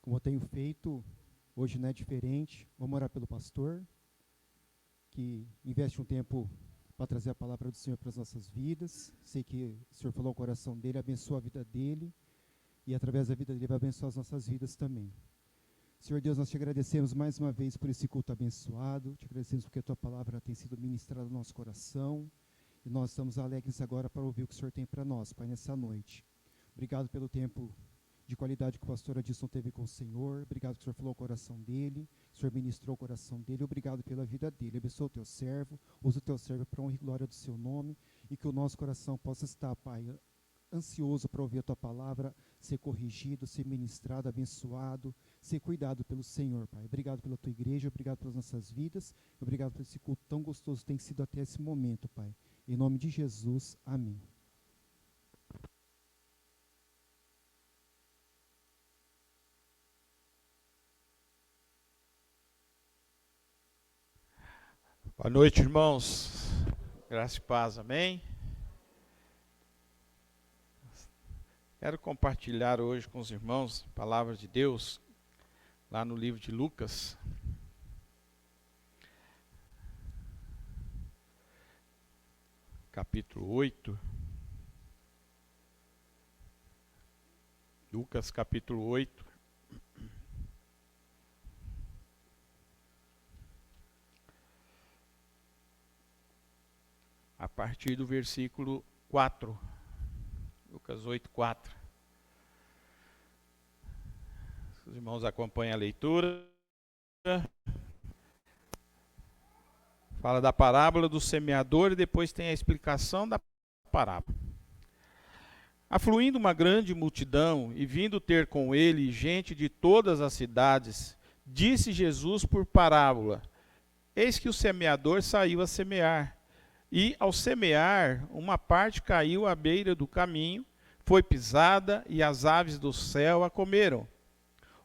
Como eu tenho feito, hoje não é diferente. Vamos orar pelo pastor, que investe um tempo para trazer a palavra do Senhor para as nossas vidas. Sei que o Senhor falou ao coração dele, abençoa a vida dele, e através da vida dele vai abençoar as nossas vidas também. Senhor Deus, nós te agradecemos mais uma vez por esse culto abençoado, te agradecemos porque a tua palavra tem sido ministrada no nosso coração, e nós estamos alegres agora para ouvir o que o Senhor tem para nós, Pai, nessa noite. Obrigado pelo tempo de qualidade que o pastor Adilson teve com o Senhor. Obrigado que o Senhor falou o coração dele, o Senhor ministrou o coração dele. Obrigado pela vida dele. Abençoa o teu servo, usa o teu servo para honra e glória do seu nome, e que o nosso coração possa estar, Pai, ansioso para ouvir a tua palavra, ser corrigido, ser ministrado, abençoado, ser cuidado pelo Senhor, Pai. Obrigado pela tua igreja, obrigado pelas nossas vidas, obrigado por esse culto tão gostoso que tem sido até esse momento, Pai. Em nome de Jesus, amém. Boa noite, irmãos. Graça e paz, amém? Quero compartilhar hoje com os irmãos a palavra de Deus, lá no livro de Lucas. Capítulo 8. Lucas, capítulo 8. A partir do versículo 4, Lucas 8, 4. Os irmãos acompanham a leitura. Fala da parábola do semeador e depois tem a explicação da parábola. Afluindo uma grande multidão e vindo ter com ele gente de todas as cidades, disse Jesus por parábola: Eis que o semeador saiu a semear. E, ao semear, uma parte caiu à beira do caminho, foi pisada e as aves do céu a comeram.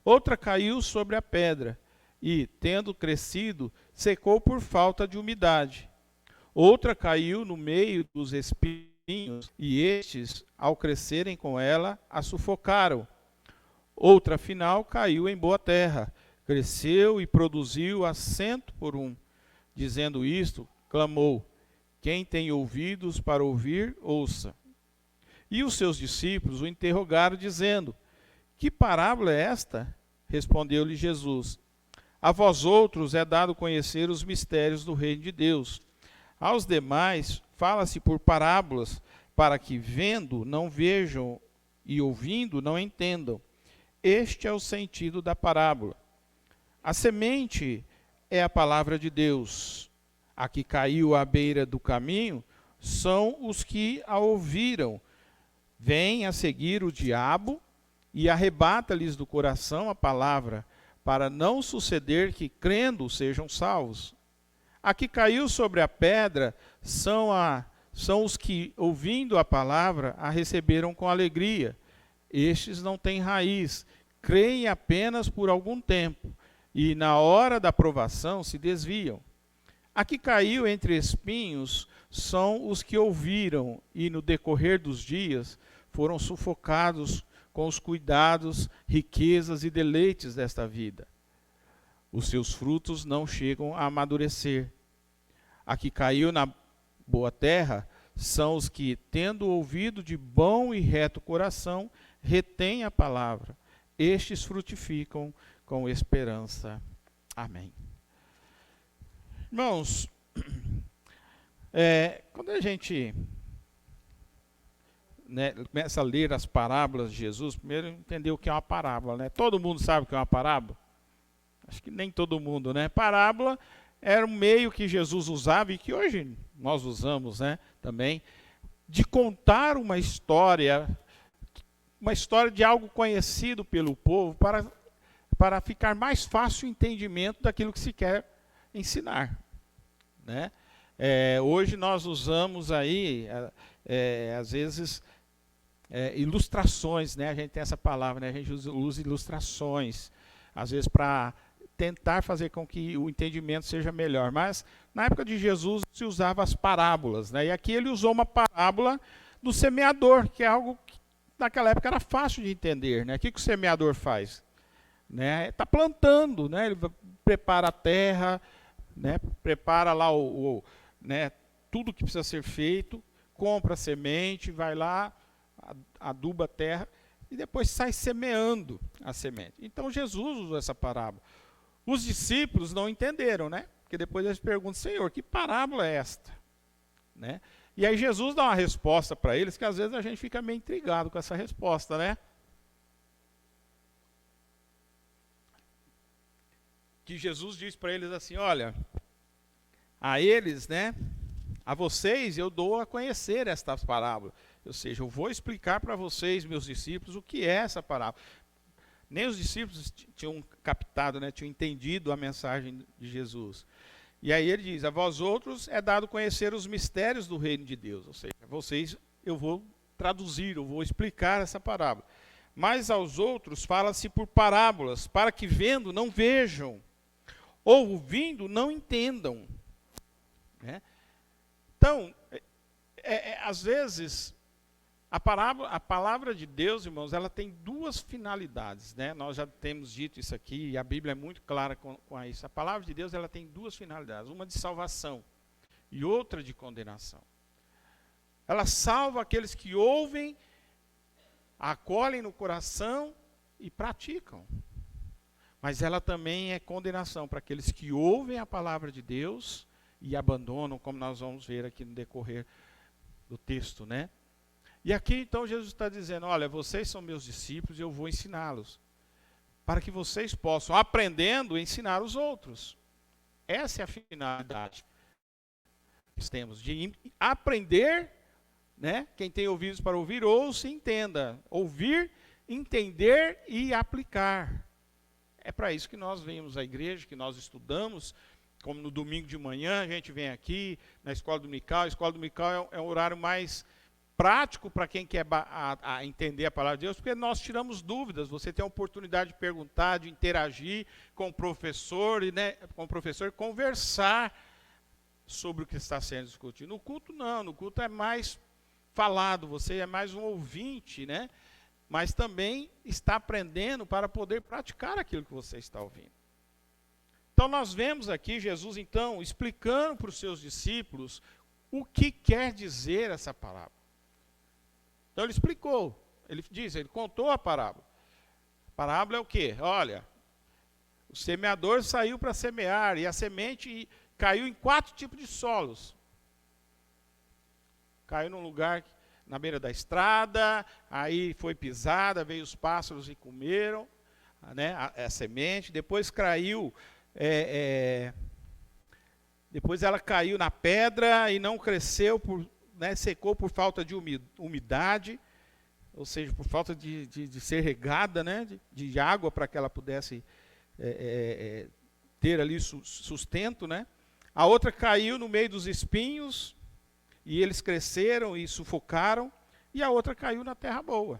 Outra caiu sobre a pedra e, tendo crescido, secou por falta de umidade. Outra caiu no meio dos espinhos e estes, ao crescerem com ela, a sufocaram. Outra, afinal, caiu em boa terra, cresceu e produziu a 100 por 1. Dizendo isto, clamou: Quem tem ouvidos para ouvir, ouça. E os seus discípulos o interrogaram, dizendo: Que parábola é esta? Respondeu-lhe Jesus: A vós outros é dado conhecer os mistérios do reino de Deus. Aos demais fala-se por parábolas, para que vendo não vejam e ouvindo não entendam. Este é o sentido da parábola. A semente é a palavra de Deus. A que caiu à beira do caminho são os que a ouviram. Vem a seguir o diabo e arrebata-lhes do coração a palavra, para não suceder que, crendo, sejam salvos. A que caiu sobre a pedra são os que, ouvindo a palavra, a receberam com alegria. Estes não têm raiz, creem apenas por algum tempo, e na hora da provação se desviam. A que caiu entre espinhos são os que ouviram e, no decorrer dos dias, foram sufocados com os cuidados, riquezas e deleites desta vida. Os seus frutos não chegam a amadurecer. A que caiu na boa terra são os que, tendo ouvido de bom e reto coração, retêm a palavra. Estes frutificam com esperança. Amém. Irmãos, quando a gente começa a ler as parábolas de Jesus, primeiro entender o que é uma parábola, né? Todo mundo sabe o que é uma parábola? Acho que nem todo mundo, né? Parábola era um meio que Jesus usava e que hoje nós usamos, né, também, de contar uma história de algo conhecido pelo povo para ficar mais fácil o entendimento daquilo que se quer ensinar, né? Hoje nós usamos aí, às vezes, ilustrações, né? A gente tem essa palavra, né? A gente usa ilustrações, às vezes para tentar fazer com que o entendimento seja melhor. Mas na época de Jesus se usava as parábolas, né? E aqui ele usou uma parábola do semeador, que é algo que naquela época era fácil de entender, né? O que o semeador faz? né? Está plantando, né? Ele prepara a terra, né? Prepara lá né? Tudo que precisa ser feito, compra a semente, vai lá, aduba a terra e depois sai semeando a semente. Então Jesus usou essa parábola. Os discípulos não entenderam, né? Porque depois eles perguntam: Senhor, que parábola é esta? Né? E aí Jesus dá uma resposta para eles, que às vezes a gente fica meio intrigado com essa resposta, né? Que Jesus diz para eles assim: olha, a eles, né? A vocês eu dou a conhecer esta parábola. Ou seja, eu vou explicar para vocês, meus discípulos, o que é essa parábola. Nem os discípulos tinham captado, né, tinham entendido a mensagem de Jesus. E aí ele diz: a vós outros é dado conhecer os mistérios do reino de Deus. Ou seja, a vocês eu vou traduzir, eu vou explicar essa parábola. Mas aos outros fala-se por parábolas, para que vendo não vejam, ou ouvindo não entendam. Né? Então, às vezes, a palavra de Deus, irmãos, ela tem duas finalidades, né? Nós já temos dito isso aqui, e a Bíblia é muito clara com isso. A palavra de Deus, ela tem duas finalidades, uma de salvação e outra de condenação. Ela salva aqueles que ouvem, acolhem no coração e praticam. Mas ela também é condenação para aqueles que ouvem a palavra de Deus e abandonam, como nós vamos ver aqui no decorrer do texto, né? E aqui então Jesus está dizendo: olha, vocês são meus discípulos e eu vou ensiná-los, para que vocês possam, aprendendo, ensinar os outros. Essa é a finalidade que nós temos, de aprender, né? Quem tem ouvidos para ouvir, ouça e entenda. Ouvir, entender e aplicar. É para isso que nós vemos à igreja, que nós estudamos, como no domingo de manhã a gente vem aqui na escola dominical. A escola dominical é um horário mais prático para quem quer entender a palavra de Deus, porque nós tiramos dúvidas. Você tem a oportunidade de perguntar, de interagir com o professor, e, né, com o professor, conversar sobre o que está sendo discutido. No culto não, no culto é mais falado, você é mais um ouvinte, né? Mas também está aprendendo para poder praticar aquilo que você está ouvindo. Então nós vemos aqui Jesus então explicando para os seus discípulos o que quer dizer essa parábola. Então ele explicou, ele contou a parábola. A parábola é o quê? Olha, o semeador saiu para semear e a semente caiu em 4 tipos de solos. Caiu num lugar na beira da estrada, aí foi pisada, veio os pássaros e comeram, né, a semente. Depois caiu, depois ela caiu na pedra e não cresceu, né, secou por falta de umidade, ou seja, por falta de ser regada, né, de água para que ela pudesse ter ali sustento, né. A outra caiu no meio dos espinhos, e eles cresceram e sufocaram, e a outra caiu na terra boa.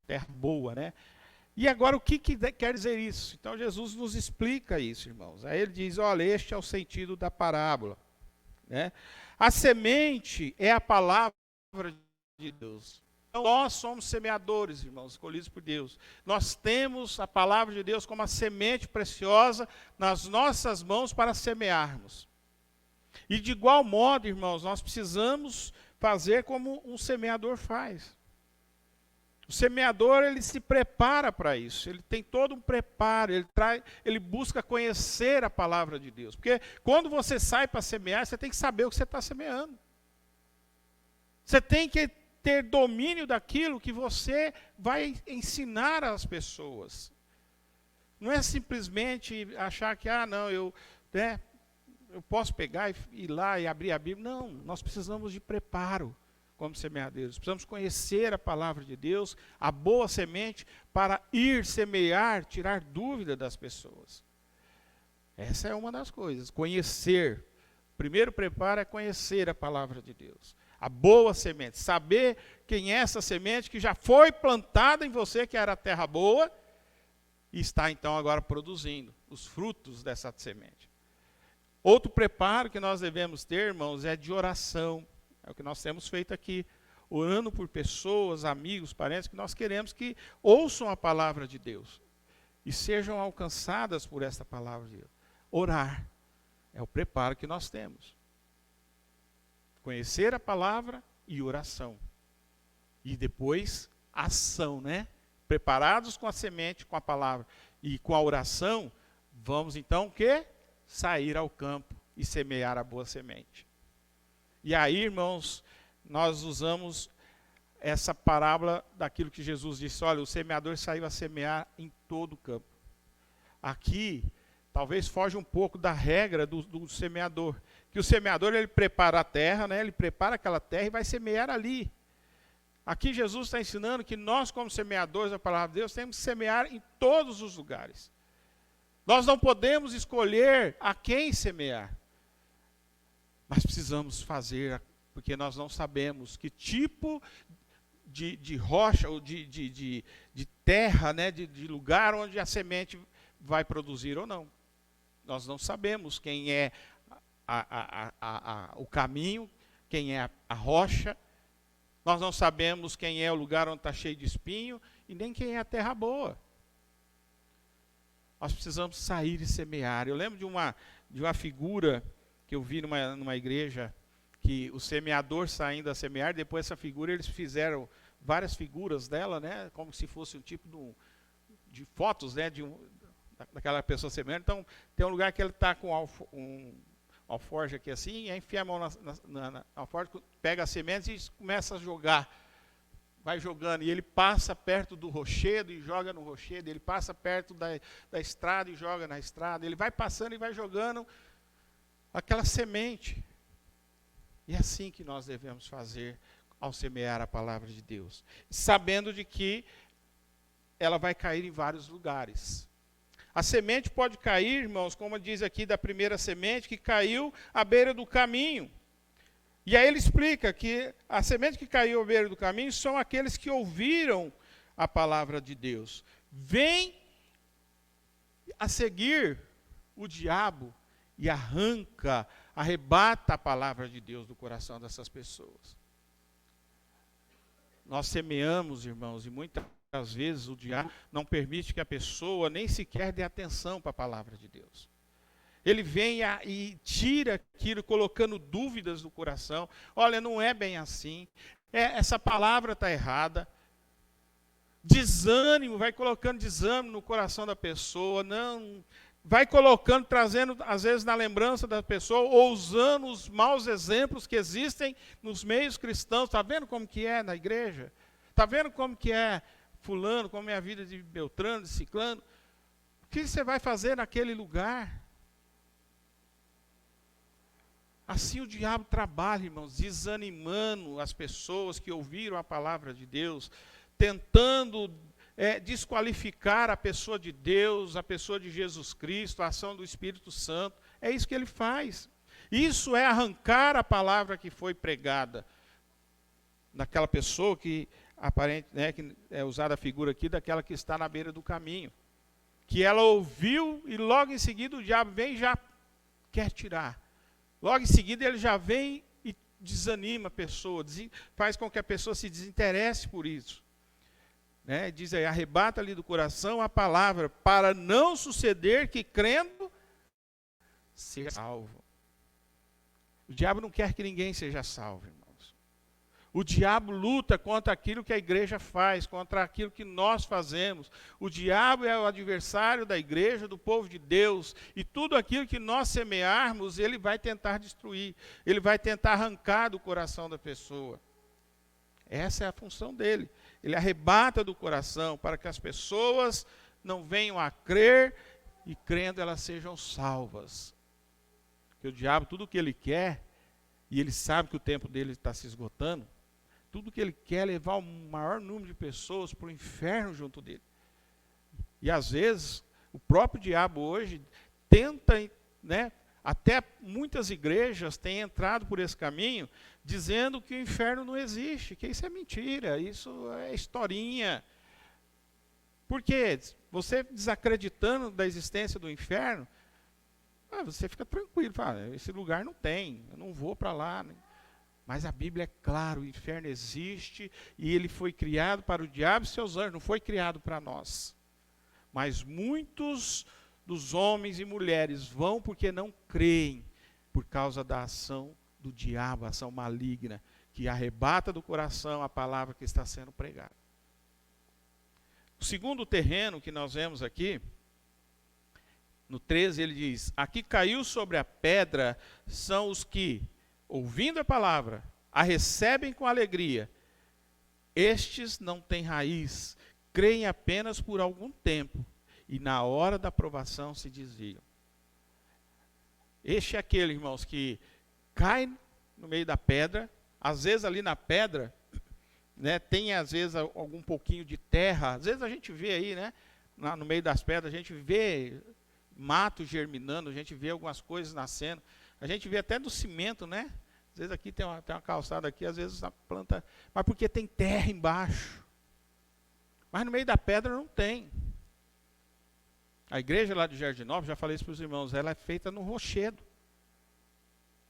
Terra boa, né? E agora o que quer dizer isso? Então Jesus nos explica isso, irmãos. Aí ele diz: olha, este é o sentido da parábola, né? A semente é a palavra de Deus. Então, nós somos semeadores, irmãos, escolhidos por Deus. Nós temos a palavra de Deus como a semente preciosa nas nossas mãos para semearmos. E de igual modo, irmãos, nós precisamos fazer como um semeador faz. O semeador, ele se prepara para isso, ele tem todo um preparo, ele busca conhecer a palavra de Deus. Porque quando você sai para semear, você tem que saber o que você está semeando. Você tem que ter domínio daquilo que você vai ensinar às pessoas. Não é simplesmente achar que, eu posso pegar e ir lá e abrir a Bíblia. Não, nós precisamos de preparo como semeadeiros. Precisamos conhecer a palavra de Deus, a boa semente, para ir semear, tirar dúvida das pessoas. Essa é uma das coisas, conhecer. O primeiro preparo é conhecer a palavra de Deus. A boa semente, saber quem é essa semente que já foi plantada em você, que era a terra boa, e está então agora produzindo os frutos dessa semente. Outro preparo que nós devemos ter, irmãos, é de oração. É o que nós temos feito aqui, orando por pessoas, amigos, parentes, que nós queremos que ouçam a palavra de Deus. e sejam alcançadas por esta palavra de Deus. Orar é o preparo que nós temos. Conhecer a palavra e oração. E depois ação, né? Preparados com a semente, com a palavra e com a oração, vamos então o quê? Sair ao campo e semear a boa semente. E aí, irmãos, nós usamos essa parábola daquilo que Jesus disse, olha, o semeador saiu a semear em todo o campo. Aqui, talvez foge um pouco da regra do semeador, que o semeador, ele prepara a terra, né? Ele prepara aquela terra e vai semear ali. Aqui Jesus está ensinando que nós, como semeadores da palavra de Deus, temos que semear em todos os lugares. Nós não podemos escolher a quem semear, mas precisamos fazer, porque nós não sabemos que tipo de rocha ou de terra, né, de lugar onde a semente vai produzir ou não. Nós não sabemos quem é o caminho, quem é a rocha. Nós não sabemos quem é o lugar onde está cheio de espinho e nem quem é a terra boa. Nós precisamos sair e semear. Eu lembro de uma figura que eu vi numa igreja, que o semeador saindo a semear, depois essa figura eles fizeram várias figuras dela, né, como se fosse um tipo de fotos, né, daquela pessoa semeando. Então, tem um lugar que ele está com um alforje aqui assim, e aí enfia a mão na alforje, pega as sementes e começa a jogar. Vai jogando, e ele passa perto do rochedo e joga no rochedo, ele passa perto da estrada e joga na estrada, ele vai passando e vai jogando aquela semente. E é assim que nós devemos fazer ao semear a palavra de Deus, sabendo de que ela vai cair em vários lugares. A semente pode cair, irmãos, como diz aqui da primeira semente, que caiu à beira do caminho. E aí ele explica que a semente que caiu à beira do caminho são aqueles que ouviram a palavra de Deus. Vem a seguir o diabo e arrebata a palavra de Deus do coração dessas pessoas. Nós semeamos, irmãos, e muitas vezes o diabo não permite que a pessoa nem sequer dê atenção para a palavra de Deus. Ele vem e tira aquilo, colocando dúvidas no coração. Olha, não é bem assim. Essa palavra está errada. Desânimo, vai colocando desânimo no coração da pessoa. Não, vai colocando, trazendo, às vezes, na lembrança da pessoa, ou usando os maus exemplos que existem nos meios cristãos. Está vendo como que é na igreja? Está vendo como que é fulano, como é a vida de Beltrano, de Ciclano? O que você vai fazer naquele lugar? Assim o diabo trabalha, irmãos, desanimando as pessoas que ouviram a palavra de Deus, tentando desqualificar a pessoa de Deus, a pessoa de Jesus Cristo, a ação do Espírito Santo. É isso que ele faz. Isso é arrancar a palavra que foi pregada naquela pessoa que aparente, né, que é usada a figura aqui daquela que está na beira do caminho, que ela ouviu e logo em seguida o diabo vem e já quer tirar. Logo em seguida ele já vem e desanima a pessoa, faz com que a pessoa se desinteresse por isso. Né? Diz aí, arrebata ali do coração a palavra, para não suceder que crendo, seja salvo. O diabo não quer que ninguém seja salvo, irmãos. O diabo luta contra aquilo que a igreja faz, contra aquilo que nós fazemos. O diabo é o adversário da igreja, do povo de Deus. E tudo aquilo que nós semearmos, ele vai tentar destruir. Ele vai tentar arrancar do coração da pessoa. Essa é a função dele. Ele arrebata do coração para que as pessoas não venham a crer e crendo elas sejam salvas. Porque o diabo, tudo o que ele quer, e ele sabe que o tempo dele está se esgotando, tudo que ele quer é levar o maior número de pessoas para o inferno junto dele. E às vezes, o próprio diabo hoje tenta, né, até muitas igrejas têm entrado por esse caminho, dizendo que o inferno não existe, que isso é mentira, isso é historinha. Por quê? Você desacreditando da existência do inferno, você fica tranquilo, fala, esse lugar não tem, eu não vou para lá, né? Mas a Bíblia é clara, o inferno existe e ele foi criado para o diabo e seus anjos, não foi criado para nós. Mas muitos dos homens e mulheres vão porque não creem, por causa da ação do diabo, a ação maligna, que arrebata do coração a palavra que está sendo pregada. O segundo terreno que nós vemos aqui, no 13 ele diz: aqui caiu sobre a pedra são os que, ouvindo a palavra, a recebem com alegria. Estes não têm raiz, creem apenas por algum tempo, e na hora da provação se desviam. Este é aquele, irmãos, que cai no meio da pedra, às vezes ali na pedra, né, tem às vezes algum pouquinho de terra, às vezes a gente vê aí, né, no meio das pedras, a gente vê mato germinando, a gente vê algumas coisas nascendo, a gente vê até no cimento, né, às vezes aqui tem uma calçada aqui, às vezes a planta, mas porque tem terra embaixo, mas no meio da pedra não tem. A igreja lá de Jardinópolis, já falei isso para os irmãos, ela é feita no rochedo.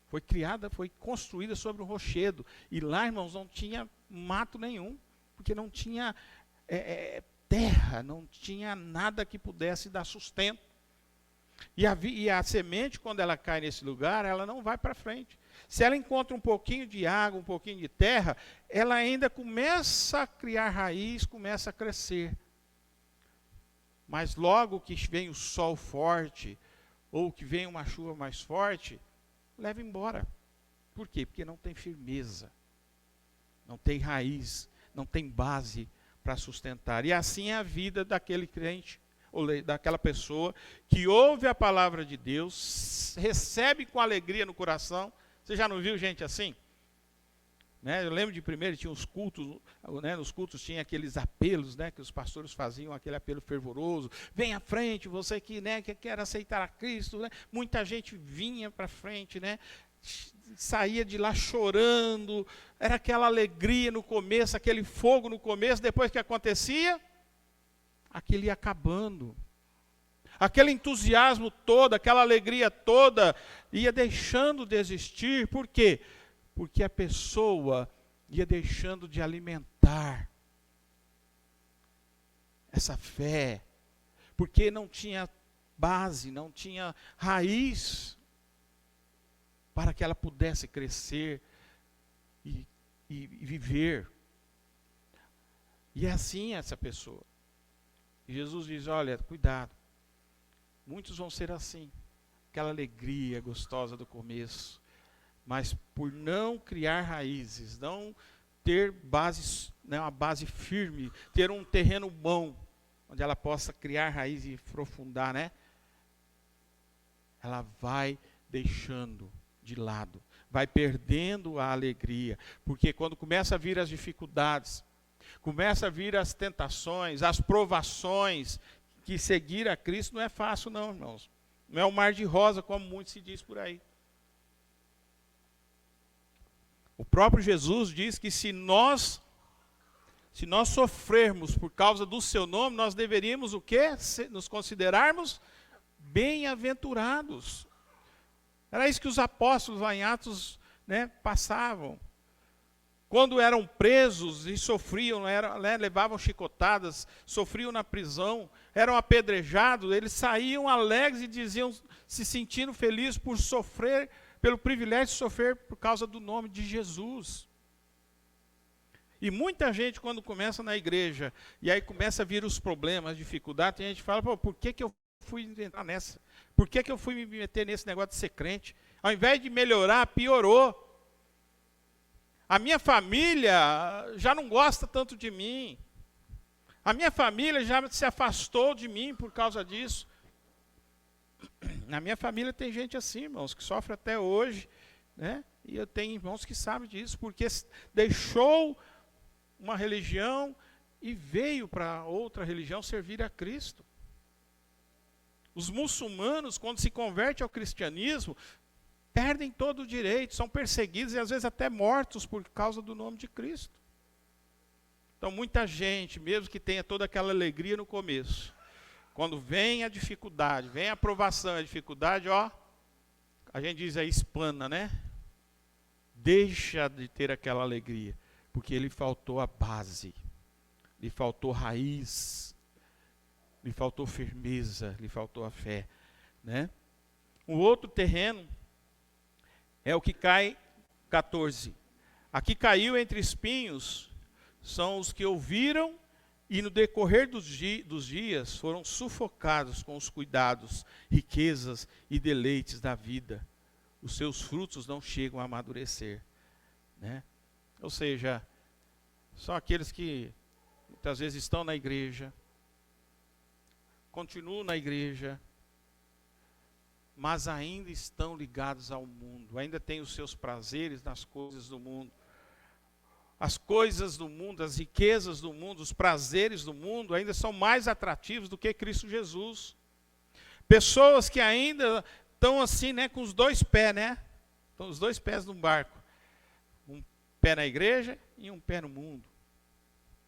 Foi criada, foi construída sobre um rochedo. E lá, irmãos, não tinha mato nenhum, porque não tinha terra, não tinha nada que pudesse dar sustento. E a semente, quando ela cai nesse lugar, ela não vai para frente. Se ela encontra um pouquinho de água, um pouquinho de terra, ela ainda começa a criar raiz, começa a crescer. Mas logo que vem o sol forte, ou que vem uma chuva mais forte, leva embora. Por quê? Porque não tem firmeza, não tem raiz, não tem base para sustentar. E assim é a vida daquele crente, ou daquela pessoa que ouve a palavra de Deus, recebe com alegria no coração. Você já não viu gente assim? Né? Eu lembro de primeiro, tinha os cultos, né? Nos cultos tinha aqueles apelos, né? Que os pastores faziam, aquele apelo fervoroso. Vem à frente, você que, né, que quer aceitar a Cristo. Né? Muita gente vinha para frente, né? Saía de lá chorando, era aquela alegria no começo, aquele fogo no começo, depois que acontecia, aquilo ia acabando. Aquele entusiasmo todo, aquela alegria toda, ia deixando de existir. Por quê? Porque a pessoa ia deixando de alimentar essa fé, porque não tinha base, não tinha raiz para que ela pudesse crescer e viver. E é assim essa pessoa. E Jesus diz: olha, cuidado, muitos vão ser assim, aquela alegria gostosa do começo, mas por não criar raízes, não ter bases, né, uma base firme, ter um terreno bom, onde ela possa criar raízes e aprofundar, né? Ela vai deixando de lado, vai perdendo a alegria, porque quando começa a vir as dificuldades, começa a vir as tentações, as provações, que seguir a Cristo não é fácil não, irmãos. Não é um mar de rosa, como muito se diz por aí. O próprio Jesus diz que se nós sofrermos por causa do seu nome, nós deveríamos o quê? Nos considerarmos bem-aventurados. Era isso que os apóstolos lá em Atos, né, passavam. Quando eram presos e sofriam, levavam chicotadas, sofriam na prisão, eram apedrejados, eles saíam alegres e diziam, se sentindo felizes por sofrer, pelo privilégio de sofrer por causa do nome de Jesus. E muita gente, quando começa na igreja, e aí começa a vir os problemas, as dificuldades, tem gente que fala: pô, por que eu fui entrar nessa? Por que eu fui me meter nesse negócio de ser crente? Ao invés de melhorar, piorou. A minha família já não gosta tanto de mim. A minha família já se afastou de mim por causa disso. Na minha família tem gente assim, irmãos, que sofre até hoje, né? E eu tenho irmãos que sabem disso, porque deixou uma religião e veio para outra religião servir a Cristo. Os muçulmanos, quando se convertem ao cristianismo, perdem todo o direito, são perseguidos e às vezes até mortos por causa do nome de Cristo. Então muita gente, mesmo que tenha toda aquela alegria no começo, quando vem a dificuldade, vem a provação, a dificuldade, ó, a gente diz aí, espana, né? Deixa de ter aquela alegria, porque lhe faltou a base, lhe faltou raiz, lhe faltou firmeza, lhe faltou a fé, né? O outro terreno é o que cai, 14. Aqui caiu entre espinhos, são os que ouviram e no decorrer dos dias foram sufocados com os cuidados, riquezas e deleites da vida. Os seus frutos não chegam a amadurecer, né? Ou seja, são aqueles que muitas vezes estão na igreja, continuam na igreja, mas ainda estão ligados ao mundo, ainda têm os seus prazeres nas coisas do mundo. As coisas do mundo, as riquezas do mundo, os prazeres do mundo ainda são mais atrativos do que Cristo Jesus. Pessoas que ainda estão assim, né, com os dois pés, né? Estão os dois pés no barco. Um pé na igreja e um pé no mundo.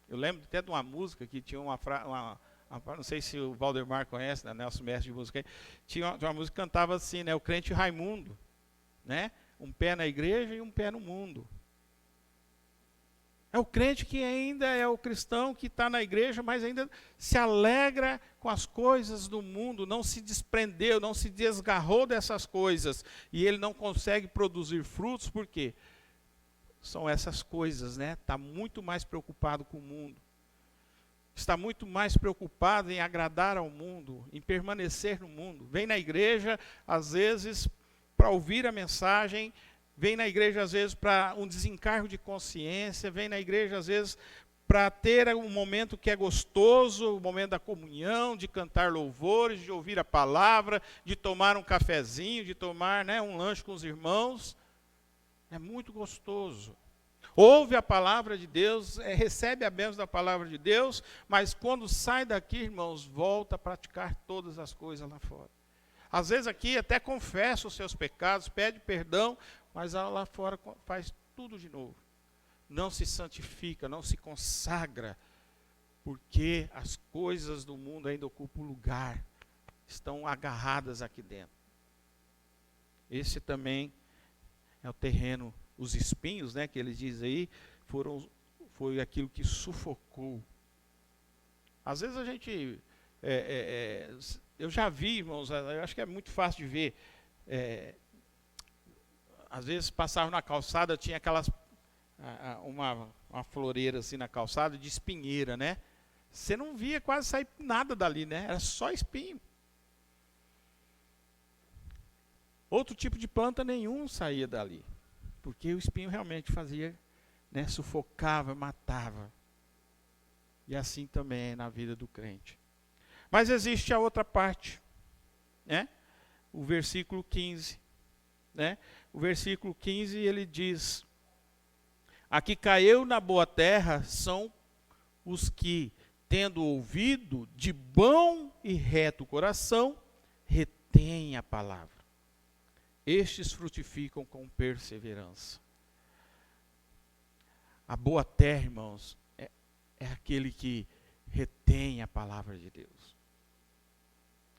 Eu lembro até de uma música que tinha não sei se o Valdemar conhece, né, Nelson Mestre de música, tinha uma música que cantava assim, né, o crente Raimundo, né? Um pé na igreja e um pé no mundo. É o crente que ainda é o cristão que está na igreja, mas ainda se alegra com as coisas do mundo, não se desprendeu, não se desgarrou dessas coisas, e ele não consegue produzir frutos, por quê? São essas coisas, né? Está muito mais preocupado com o mundo, está muito mais preocupado em agradar ao mundo, em permanecer no mundo. Vem na igreja, às vezes, para ouvir a mensagem, vem na igreja, às vezes, para um desencargo de consciência, vem na igreja, às vezes, para ter um momento que é gostoso, o momento da comunhão, de cantar louvores, de ouvir a palavra, de tomar um cafezinho, de tomar, né, um lanche com os irmãos. É muito gostoso. Ouve a palavra de Deus, recebe a bênção da palavra de Deus, mas quando sai daqui, irmãos, volta a praticar todas as coisas lá fora. Às vezes aqui até confessa os seus pecados, pede perdão, mas lá fora faz tudo de novo. Não se santifica, não se consagra, porque as coisas do mundo ainda ocupam lugar, estão agarradas aqui dentro. Esse também é o terreno, os espinhos, né, que ele diz aí, foi aquilo que sufocou. Às vezes a gente, eu já vi, irmãos, eu acho que é muito fácil de ver, às vezes passava na calçada, tinha aquelas, uma floreira assim na calçada de espinheira, né? Você não via quase sair nada dali, né? Era só espinho. Outro tipo de planta nenhum saía dali, porque o espinho realmente fazia, né, sufocava, matava. E assim também é na vida do crente. Mas existe a outra parte, né? O versículo 15, né? O versículo 15 ele diz: a que caiu na boa terra são os que, tendo ouvido de bom e reto coração, retêm a palavra. Estes frutificam com perseverança. A boa terra, irmãos, é aquele que retém a palavra de Deus.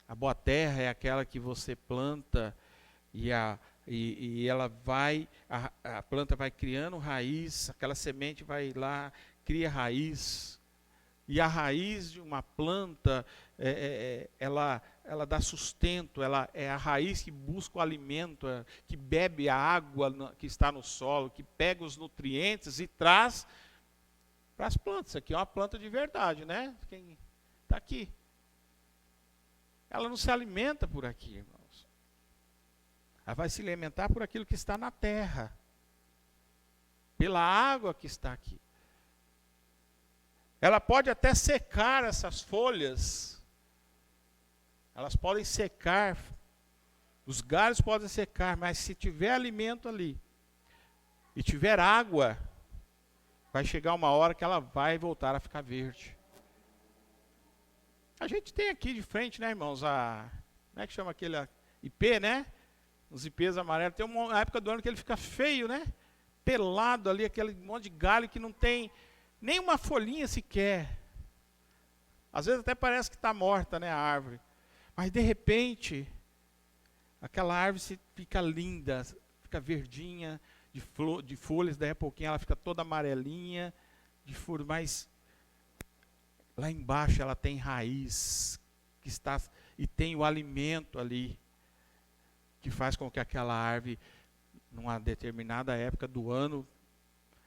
A boa terra é aquela que você planta e ela vai, a planta vai criando raiz, aquela semente vai lá, cria raiz. E a raiz de uma planta, ela dá sustento, ela é a raiz que busca o alimento, que bebe a água que está no solo, que pega os nutrientes e traz para as plantas. Isso aqui é uma planta de verdade, né? Quem está aqui. Ela não se alimenta por aqui, irmãos. Ela vai se alimentar por aquilo que está na terra, pela água que está aqui. Ela pode até secar essas folhas, elas podem secar, os galhos podem secar, mas se tiver alimento ali, e tiver água, vai chegar uma hora que ela vai voltar a ficar verde. A gente tem aqui de frente, né, irmãos, como é que chama aquele ipê, né? Os ipês amarelos, tem uma época do ano que ele fica feio, né? Pelado ali, aquele monte de galho que não tem nem uma folhinha sequer. Às vezes até parece que está morta, né, a árvore. Mas de repente, aquela árvore fica linda, fica verdinha, de folhas, daí a pouquinho ela fica toda amarelinha, de folhas, mas lá embaixo ela tem raiz que está e tem o alimento ali, que faz com que aquela árvore, numa determinada época do ano,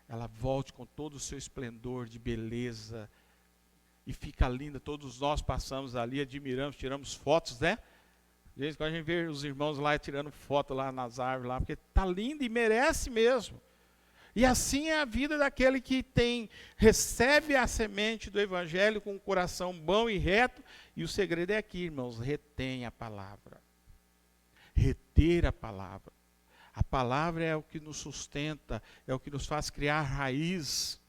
ela volte com todo o seu esplendor de beleza, e fica linda. Todos nós passamos ali, admiramos, tiramos fotos, né? De vez em quando a gente vê os irmãos lá tirando foto lá nas árvores, lá, porque está lindo e merece mesmo. E assim é a vida daquele que recebe a semente do Evangelho com um coração bom e reto. E o segredo é aqui, irmãos, retém a palavra. Reter a palavra. A palavra é o que nos sustenta, é o que nos faz criar raiz.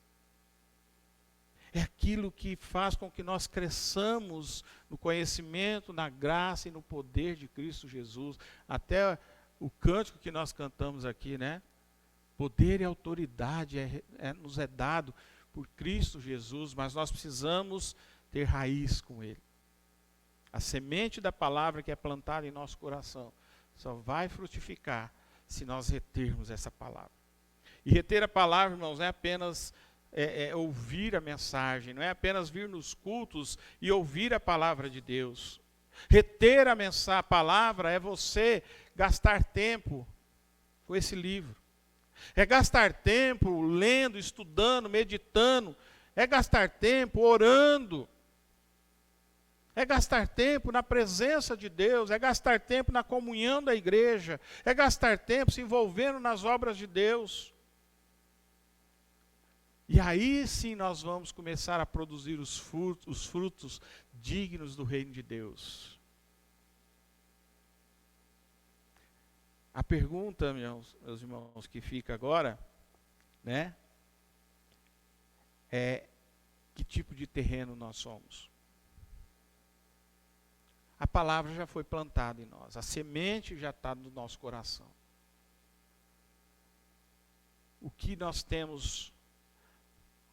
É aquilo que faz com que nós cresçamos no conhecimento, na graça e no poder de Cristo Jesus. Até o cântico que nós cantamos aqui, né? Poder e autoridade nos é dado por Cristo Jesus, mas nós precisamos ter raiz com Ele. A semente da palavra que é plantada em nosso coração só vai frutificar se nós retermos essa palavra. E reter a palavra, irmãos, não é apenas ouvir a mensagem, não é apenas vir nos cultos e ouvir a palavra de Deus. Reter a palavra é você gastar tempo com esse livro. É gastar tempo lendo, estudando, meditando. É gastar tempo orando. É gastar tempo na presença de Deus. É gastar tempo na comunhão da igreja. É gastar tempo se envolvendo nas obras de Deus. E aí sim nós vamos começar a produzir os frutos dignos do reino de Deus. A pergunta, meus irmãos, que fica agora, né, é que tipo de terreno nós somos. A palavra já foi plantada em nós, a semente já está no nosso coração. O que nós temos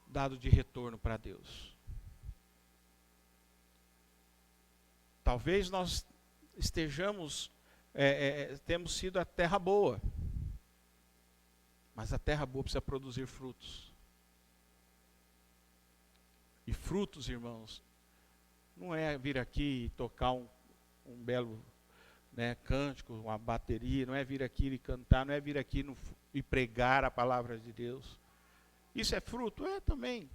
dado de retorno para Deus? Talvez nós estejamos, temos sido a terra boa, mas a terra boa precisa produzir frutos. E frutos, irmãos, não é vir aqui e tocar um belo, né, cântico, uma bateria, não é vir aqui e cantar, não é vir aqui e pregar a palavra de Deus. Isso é fruto? É também.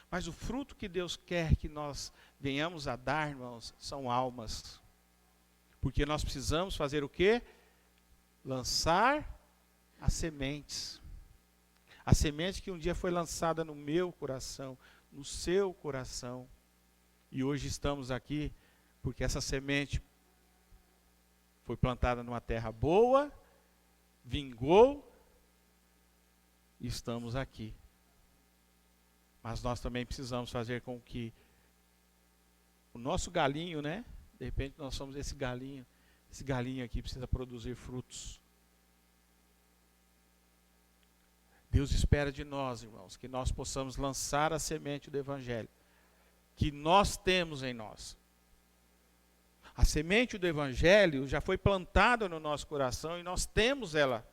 Mas o fruto que Deus quer que nós venhamos a dar, irmãos, são almas. Porque nós precisamos fazer o quê? Lançar as sementes. A semente que um dia foi lançada no meu coração, no seu coração. E hoje estamos aqui porque essa semente foi plantada numa terra boa, vingou, e estamos aqui. Mas nós também precisamos fazer com que o nosso galinho, né? De repente nós somos esse galinho aqui precisa produzir frutos. Deus espera de nós, irmãos, que nós possamos lançar a semente do Evangelho, que nós temos em nós. A semente do Evangelho já foi plantada no nosso coração e nós temos ela.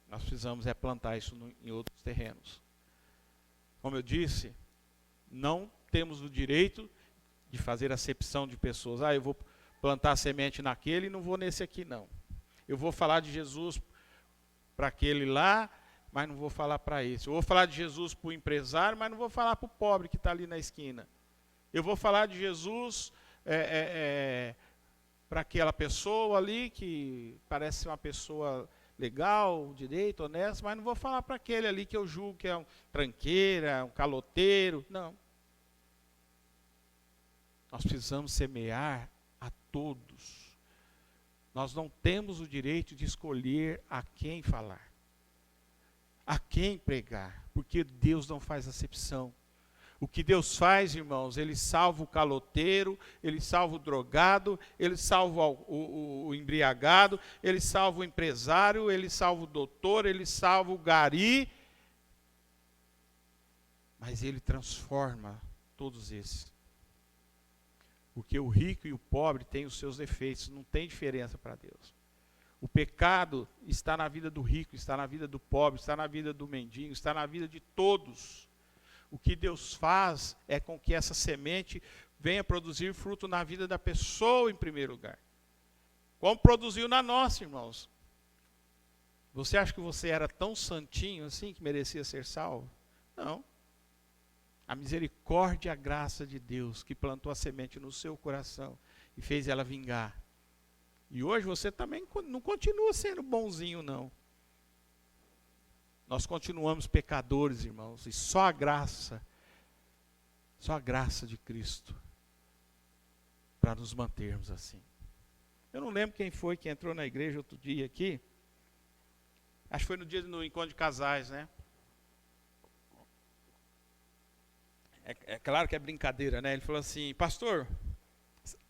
Nós precisamos plantar isso em outros terrenos. Como eu disse, não temos o direito de fazer acepção de pessoas. Eu vou plantar a semente naquele e não vou nesse aqui não. Eu vou falar de Jesus para aquele lá, mas não vou falar para esse. Eu vou falar de Jesus para o empresário, mas não vou falar para o pobre que está ali na esquina. Eu vou falar de Jesus para aquela pessoa ali que parece uma pessoa legal, direito, honesto, mas não vou falar para aquele ali que eu julgo que é um tranqueira, um caloteiro. Não. Nós precisamos semear a todos. Nós não temos o direito de escolher a quem falar, a quem pregar, porque Deus não faz acepção. O que Deus faz, irmãos, Ele salva o caloteiro, Ele salva o drogado, Ele salva o embriagado, Ele salva o empresário, Ele salva o doutor, Ele salva o gari. Mas Ele transforma todos esses. Porque o rico e o pobre têm os seus defeitos, não tem diferença para Deus. O pecado está na vida do rico, está na vida do pobre, está na vida do mendigo, está na vida de todos. O que Deus faz é com que essa semente venha produzir fruto na vida da pessoa em primeiro lugar. Como produziu na nossa, irmãos. Você acha que você era tão santinho assim que merecia ser salvo? Não. A misericórdia e a graça de Deus que plantou a semente no seu coração e fez ela vingar. E hoje você também não continua sendo bonzinho, não. Nós continuamos pecadores, irmãos, e só a graça de Cristo para nos mantermos assim. Eu não lembro quem foi que entrou na igreja outro dia aqui. Acho que foi no dia do encontro de casais, né? É claro que é brincadeira, né? Ele falou assim: pastor,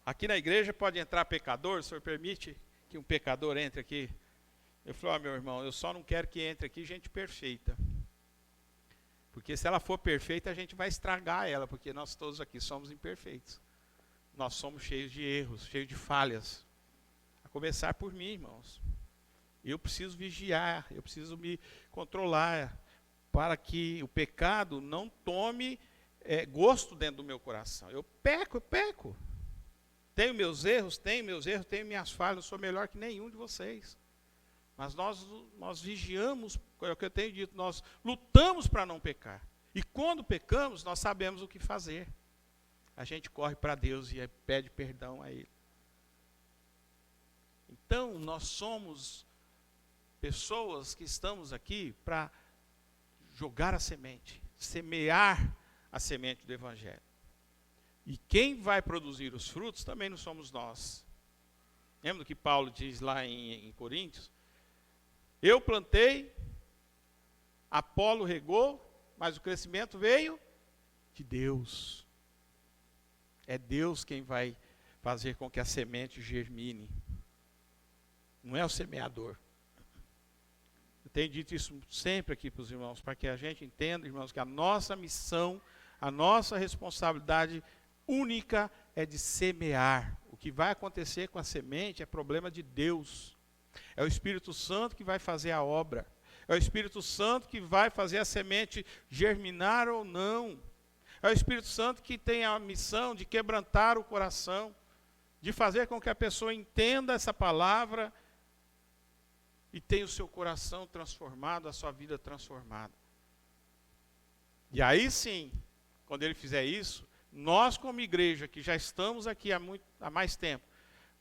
aqui na igreja pode entrar pecador? O senhor permite que um pecador entre aqui? Eu falei: meu irmão, eu só não quero que entre aqui gente perfeita. Porque se ela for perfeita, a gente vai estragar ela, porque nós todos aqui somos imperfeitos. Nós somos cheios de erros, cheios de falhas. A começar por mim, irmãos. Eu preciso vigiar, eu preciso me controlar, para que o pecado não tome gosto dentro do meu coração. Eu peco. Tenho meus erros, tenho minhas falhas, não sou melhor que nenhum de vocês. Mas nós vigiamos, é o que eu tenho dito, nós lutamos para não pecar. E quando pecamos, nós sabemos o que fazer. A gente corre para Deus e pede perdão a Ele. Então, nós somos pessoas que estamos aqui para jogar a semente, semear a semente do Evangelho. E quem vai produzir os frutos também não somos nós. Lembra do que Paulo diz lá em Coríntios? Eu plantei, Apolo regou, mas o crescimento veio de Deus. É Deus quem vai fazer com que a semente germine. Não é o semeador. Eu tenho dito isso sempre aqui para os irmãos, para que a gente entenda, irmãos, que a nossa missão, a nossa responsabilidade única é de semear. O que vai acontecer com a semente é problema de Deus. É o Espírito Santo que vai fazer a obra. É o Espírito Santo que vai fazer a semente germinar ou não. É o Espírito Santo que tem a missão de quebrantar o coração, de fazer com que a pessoa entenda essa palavra e tenha o seu coração transformado, a sua vida transformada. E aí sim, quando ele fizer isso, nós como igreja, que já estamos aqui há mais tempo,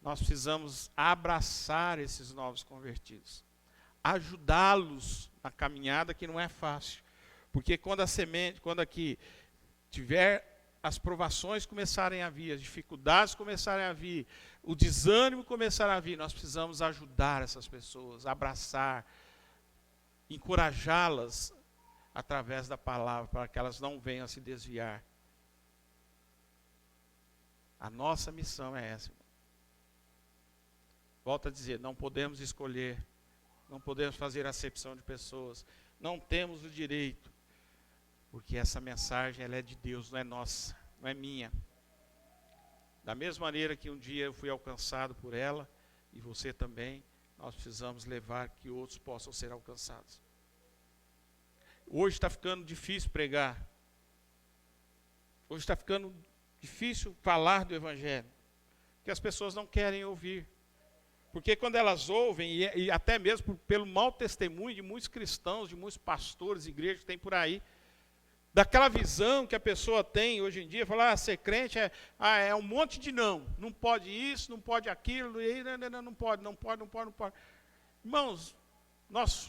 nós precisamos abraçar esses novos convertidos, ajudá-los na caminhada, que não é fácil, porque quando aqui tiver as provações começarem a vir, as dificuldades começarem a vir, o desânimo começar a vir, nós precisamos ajudar essas pessoas, abraçar, encorajá-las através da palavra, para que elas não venham a se desviar. A nossa missão é essa. Volto a dizer, não podemos escolher, não podemos fazer acepção de pessoas, não temos o direito, porque essa mensagem ela é de Deus, não é nossa, não é minha. Da mesma maneira que um dia eu fui alcançado por ela, e você também, nós precisamos levar que outros possam ser alcançados. Hoje está ficando difícil pregar, hoje está ficando difícil falar do Evangelho, porque as pessoas não querem ouvir. Porque quando elas ouvem, e até mesmo pelo mau testemunho de muitos cristãos, de muitos pastores, igrejas que tem por aí, daquela visão que a pessoa tem hoje em dia, falar, ser crente é um monte de não. Não pode isso, não pode aquilo, e não pode. Irmãos,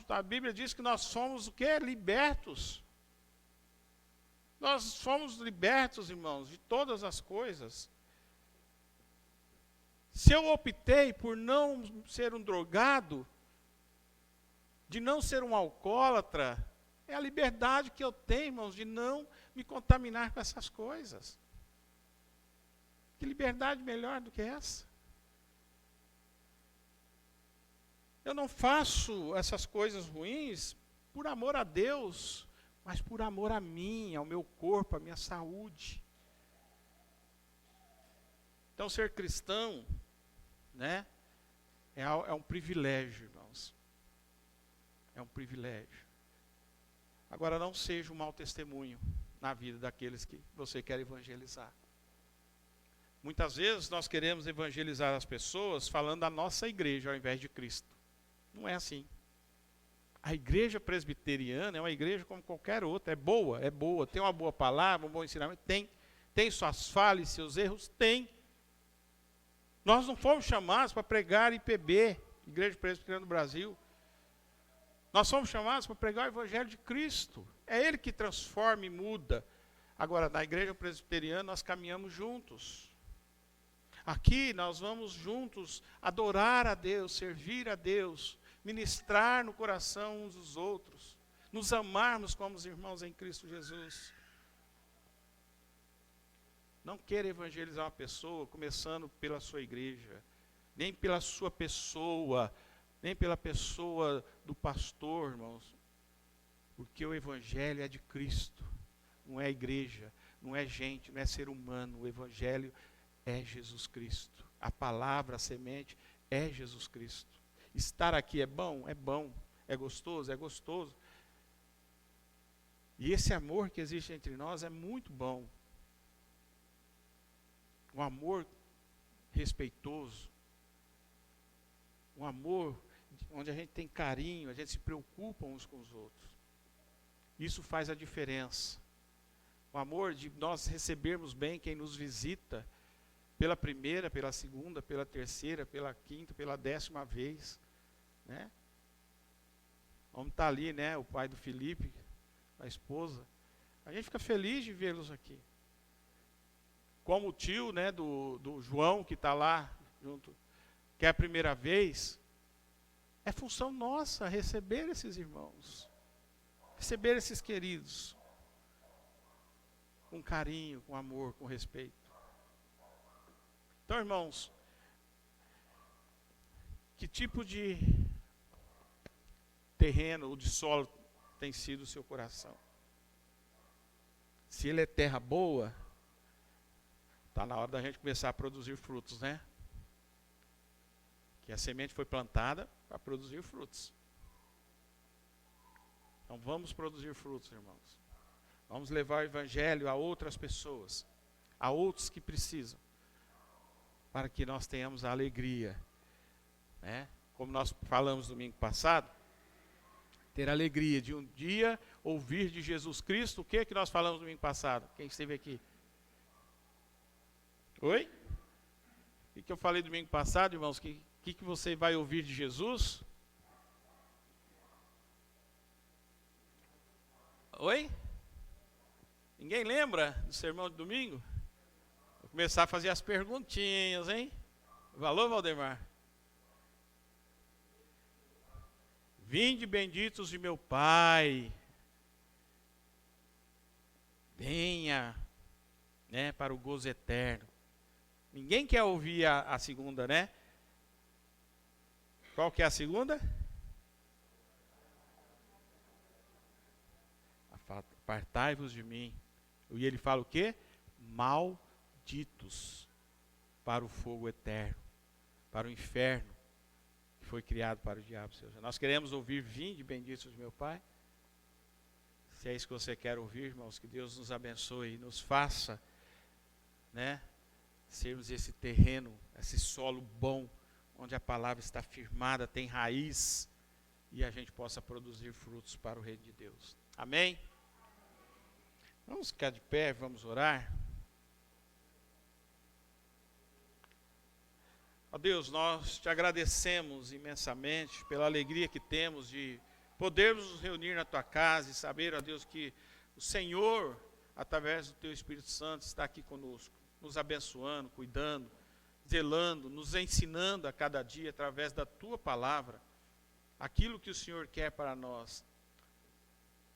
a Bíblia diz que nós somos o quê? Libertos. Nós somos libertos, irmãos, de todas as coisas. Se eu optei por não ser um drogado, de não ser um alcoólatra, é a liberdade que eu tenho, irmãos, de não me contaminar com essas coisas. Que liberdade melhor do que essa? Eu não faço essas coisas ruins por amor a Deus, mas por amor a mim, ao meu corpo, à minha saúde. Então, ser cristão, né, é um privilégio, irmãos. É um privilégio. Agora, não seja um mau testemunho na vida daqueles que você quer evangelizar. Muitas vezes nós queremos evangelizar as pessoas falando da nossa igreja ao invés de Cristo. Não é assim. A igreja presbiteriana é uma igreja como qualquer outra. É boa. Tem uma boa palavra, um bom ensinamento? Tem suas falhas, seus erros? Tem. Nós não fomos chamados para pregar IPB, Igreja Presbiteriana do Brasil. Nós somos chamados para pregar o Evangelho de Cristo. É Ele que transforma e muda. Agora, na Igreja Presbiteriana, nós caminhamos juntos. Aqui, nós vamos juntos adorar a Deus, servir a Deus, ministrar no coração uns dos outros, nos amarmos como os irmãos em Cristo Jesus. Não queira evangelizar uma pessoa começando pela sua igreja, nem pela sua pessoa, nem pela pessoa do pastor, irmãos. Porque o evangelho é de Cristo, não é igreja, não é gente, não é ser humano. O evangelho é Jesus Cristo. A palavra, a semente é Jesus Cristo. Estar aqui é bom? É bom. É gostoso? É gostoso. E esse amor que existe entre nós é muito bom. Um amor respeitoso, um amor onde a gente tem carinho, a gente se preocupa uns com os outros. Isso faz a diferença. O amor de nós recebermos bem quem nos visita pela primeira, pela segunda, pela terceira, pela quinta, pela 10ª vez, né? Vamos estar ali, né? O pai do Felipe, a esposa. A gente fica feliz de vê-los aqui. Como o tio, né, do João, que está lá junto, que é a primeira vez, é função nossa receber esses irmãos, receber esses queridos, com carinho, com amor, com respeito. Então, irmãos, que tipo de terreno ou de solo tem sido o seu coração? Se ele é terra boa, está na hora da gente começar a produzir frutos, né? Que a semente foi plantada para produzir frutos. Então vamos produzir frutos, irmãos. Vamos levar o evangelho a outras pessoas, a outros que precisam, para que nós tenhamos a alegria, né? Como nós falamos domingo passado, ter a alegria de um dia ouvir de Jesus Cristo. O que nós falamos domingo passado? Quem esteve aqui? Oi? O que eu falei domingo passado, irmãos? O que você vai ouvir de Jesus? Oi? Ninguém lembra do sermão de domingo? Vou começar a fazer as perguntinhas, hein? Valor, Valdemar? Vinde benditos de meu Pai. Venha, né, para o gozo eterno. Ninguém quer ouvir a segunda, né? Qual que é a segunda? Apartai-vos de mim. E ele fala o quê? Malditos para o fogo eterno, para o inferno, que foi criado para o diabo. Nós queremos ouvir, vinde benditos de meu Pai. Se é isso que você quer ouvir, irmãos, que Deus nos abençoe e nos faça, né, sermos esse terreno, esse solo bom, onde a palavra está firmada, tem raiz, e a gente possa produzir frutos para o reino de Deus. Amém? Vamos ficar de pé, vamos orar. Ó Deus, nós te agradecemos imensamente pela alegria que temos de podermos nos reunir na tua casa e saber, ó Deus, que o Senhor, através do teu Espírito Santo, está aqui conosco, nos abençoando, cuidando, zelando, nos ensinando a cada dia, através da tua palavra, aquilo que o Senhor quer para nós.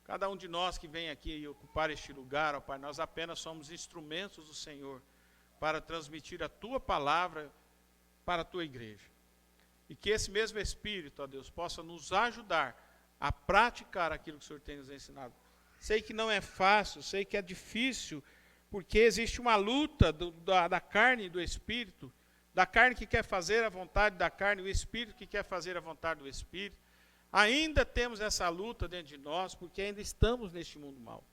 Cada um de nós que vem aqui ocupar este lugar, ó Pai, nós apenas somos instrumentos do Senhor para transmitir a tua palavra para a tua igreja. E que esse mesmo Espírito, ó Deus, possa nos ajudar a praticar aquilo que o Senhor tem nos ensinado. Sei que não é fácil, sei que é difícil, porque existe uma luta da carne e do Espírito, da carne que quer fazer a vontade da carne, e o Espírito que quer fazer a vontade do Espírito. Ainda temos essa luta dentro de nós, porque ainda estamos neste mundo mau.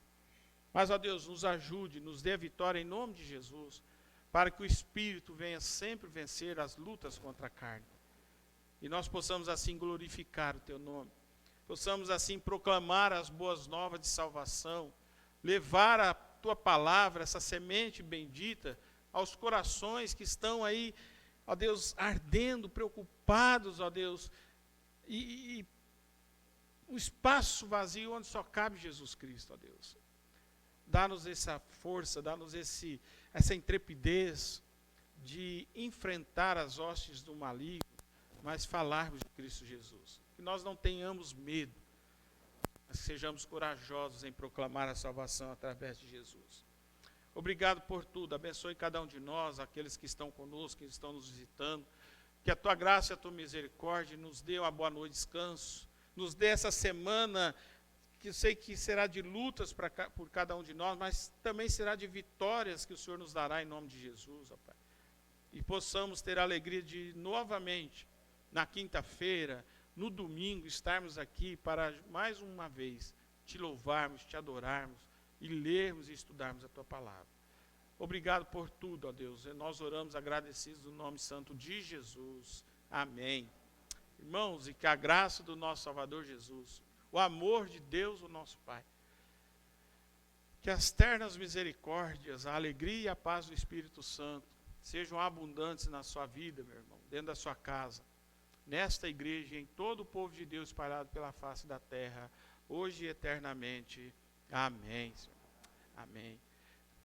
Mas, ó Deus, nos ajude, nos dê a vitória em nome de Jesus. para que o Espírito venha sempre vencer as lutas contra a carne. E nós possamos assim glorificar o Teu nome. Possamos assim proclamar as boas novas de salvação, levar a Tua palavra, essa semente bendita, aos corações que estão aí, ó Deus, ardendo, preocupados, ó Deus, e o espaço vazio onde só cabe Jesus Cristo, ó Deus. Dá-nos essa força, dá-nos essa intrepidez de enfrentar as hostes do maligno, mas falarmos de Cristo Jesus. Que nós não tenhamos medo, mas sejamos corajosos em proclamar a salvação através de Jesus. Obrigado por tudo, abençoe cada um de nós, aqueles que estão conosco, que estão nos visitando. Que a Tua graça e a Tua misericórdia nos dê uma boa noite de descanso, nos dê essa semana que eu sei que será de lutas por cada um de nós, mas também será de vitórias que o Senhor nos dará em nome de Jesus, ó Pai. E possamos ter a alegria de novamente, na quinta-feira, no domingo, estarmos aqui para mais uma vez Te louvarmos, Te adorarmos e lermos e estudarmos a Tua palavra. Obrigado por tudo, ó Deus. E nós oramos agradecidos no nome santo de Jesus. Amém. Irmãos, e que a graça do nosso Salvador Jesus, o amor de Deus, o nosso Pai, que as ternas misericórdias, a alegria e a paz do Espírito Santo sejam abundantes na sua vida, meu irmão, dentro da sua casa, nesta igreja e em todo o povo de Deus espalhado pela face da terra, hoje e eternamente. Amém, Senhor. Amém.